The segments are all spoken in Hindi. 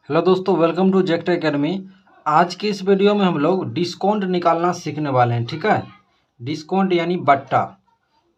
हेलो दोस्तों, वेलकम टू जेक्ट एकेडमी। आज की इस वीडियो में हम लोग डिस्काउंट निकालना सीखने वाले हैं। ठीक है, डिस्काउंट यानी बट्टा।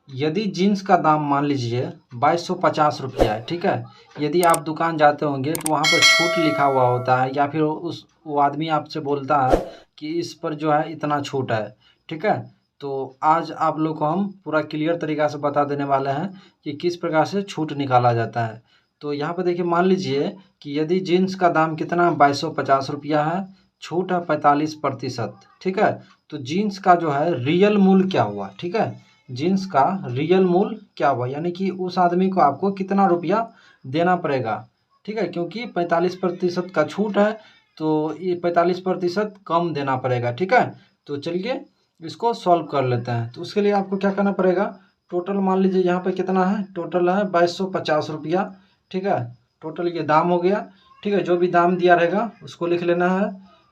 यदि जीन्स का दाम मान लीजिए 2250 रुपया है, ठीक है। यदि आप दुकान जाते होंगे तो वहाँ पर छूट लिखा हुआ होता है, या फिर वो आदमी आपसे बोलता है कि इस पर जो है इतना छूट है। ठीक है, तो आज आप लोग को हम पूरा क्लियर तरीक़ा से बता देने वाले हैं कि किस प्रकार से छूट निकाला जाता है। तो यहाँ पर देखिए, मान लीजिए कि यदि जीन्स का दाम कितना 2250 रुपया है, छूट है 45%। ठीक है, तो जीन्स का जो है रियल मूल्य क्या हुआ। ठीक है, जीन्स का रियल मूल्य क्या हुआ, यानी कि उस आदमी को आपको कितना रुपया देना पड़ेगा। ठीक है, क्योंकि 45% का छूट है तो ये 45% कम देना पड़ेगा। ठीक है, तो चलिए इसको सॉल्व कर लेते हैं। तो उसके लिए आपको क्या करना पड़ेगा, टोटल मान लीजिए यहाँ पे कितना है, टोटल है 2250 रुपया। ठीक है, टोटल ये दाम हो गया। ठीक है, जो भी दाम दिया रहेगा उसको लिख लेना है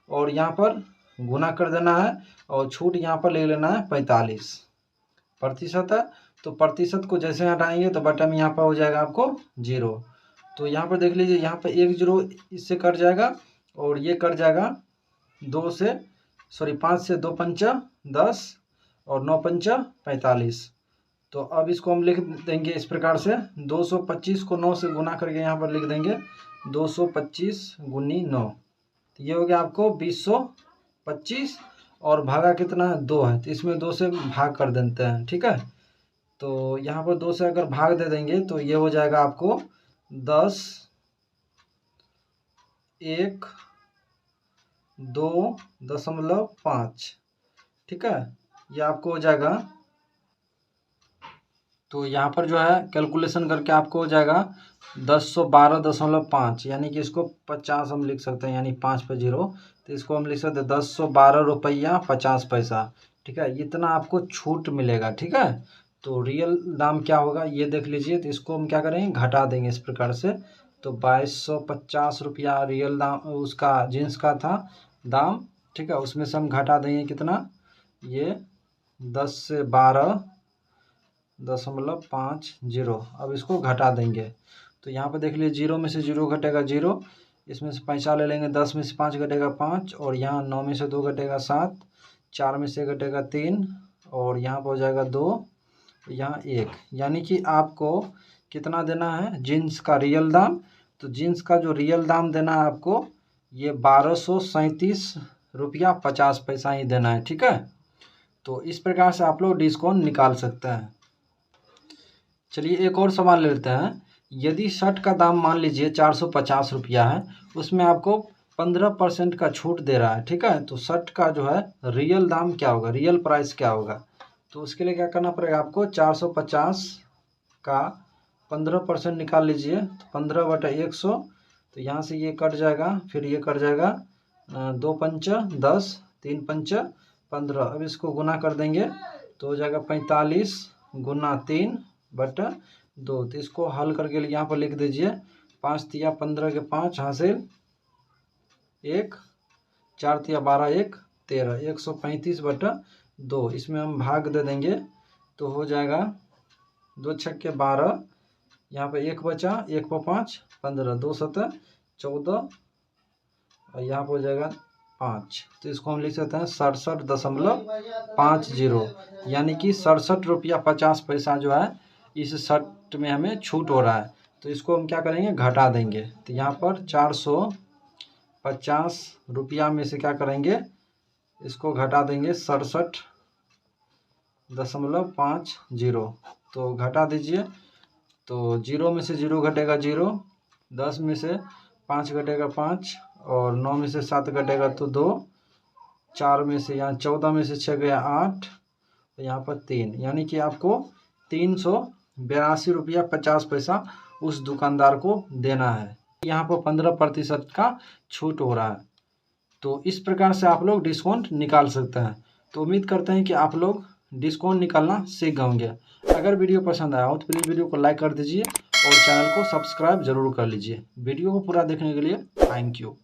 और यहाँ पर गुना कर देना है, और छूट यहाँ पर ले लेना है 45% है। तो प्रतिशत को जैसे हटाएंगे तो बटन यहाँ पर हो जाएगा आपको 0। तो यहाँ पर देख लीजिए, यहाँ पर 1 0 इससे कट जाएगा और ये कट जाएगा 5 से 2 पंचा 10 और 9 पंचा 45। तो अब इसको हम लिख देंगे इस प्रकार से, 225 को 9 से गुना करके यहाँ पर लिख देंगे 225 गुनी 9। तो ये हो गया आपको 2025, और भागा कितना है, 2 है, तो इसमें 2 से भाग कर देते हैं। ठीक है, तो यहाँ पर 2 से अगर भाग दे देंगे तो ये हो जाएगा आपको 10,1,2.5। ठीक है, ये आपको हो जाएगा। तो यहाँ पर जो है कैलकुलेशन करके आपको हो जाएगा 1012.5, यानी कि इसको 50 हम लिख सकते हैं, यानी 5 पे 0, तो इसको हम लिख सकते हैं 1012 रुपया 50 पैसा। ठीक है, इतना आपको छूट मिलेगा। ठीक है, तो रियल दाम क्या होगा ये देख लीजिए। तो इसको हम क्या करेंगे, घटा देंगे इस प्रकार से। तो 2250 रुपया रियल दाम उसका जीन्स का था दाम। ठीक है, उसमें से हम घटा देंगे कितना, ये 10 से 12.50। अब इसको घटा देंगे तो यहाँ पे देख लीजिए, 0 में से 0 घटेगा 0, इसमें से पैसा ले लेंगे, 10 में से 5 घटेगा 5, और यहाँ 9 में से 2 घटेगा 7, 4 में से घटेगा 3, और यहाँ पर हो जाएगा 2, यहाँ 1। यानी कि आपको कितना देना है जीन्स का रियल दाम। तो जीन्स का जो रियल दाम देना है आपको, ये 1237.50 रुपया ही देना है। ठीक है, तो इस प्रकार से आप लोग डिस्काउंट निकाल सकते हैं। चलिए एक और सवाल लेते हैं। यदि शर्ट का दाम मान लीजिए 450 रुपया है, उसमें आपको 15% का छूट दे रहा है। ठीक है, तो शर्ट का जो है रियल दाम क्या होगा, रियल प्राइस क्या होगा। तो उसके लिए क्या करना पड़ेगा आपको, 450 का 15% निकाल लीजिए, तो 15/100। तो यहाँ से ये कट जाएगा, फिर ये कट जाएगा 2 पंचा 10, 3 पंचा 15। अब इसको गुना कर देंगे तो हो जाएगा 45 गुना 3/2। तो इसको हल करके यहाँ पर लिख दीजिए, 5 तिया 15 के 5 हासिल 1, 4 तिया 12 1 13, 135/2। इसमें हम भाग दे देंगे तो हो जाएगा 2 छक्के 12, यहाँ पे 1 बचा, 1 पर 5 15, 2 7 14, और यहाँ पर हो जाएगा 5। तो इसको हम लिख सकते हैं 67.50, यानी कि 67.50 रुपया जो है इस शर्ट में हमें छूट हो रहा है। तो इसको हम क्या करेंगे, घटा देंगे। तो यहाँ पर 450 रुपया में से क्या करेंगे, इसको घटा देंगे 67.50। तो घटा दीजिए, तो 0 में से 0 घटेगा 0, 10 में से 5 घटेगा 5, और 9 में से 7 घटेगा तो 2, 4 में से यहाँ 14 में से 6 गया 8, तो यहाँ पर 3, यानी कि आपको 382.50 रुपया उस दुकानदार को देना है। यहाँ पर 15% का छूट हो रहा है। तो इस प्रकार से आप लोग डिस्काउंट निकाल सकते हैं। तो उम्मीद करते हैं कि आप लोग डिस्काउंट निकालना सीख गए होंगे। अगर वीडियो पसंद आया हो तो प्लीज़ वीडियो को लाइक कर दीजिए और चैनल को सब्सक्राइब जरूर कर लीजिए। वीडियो को पूरा देखने के लिए थैंक यू।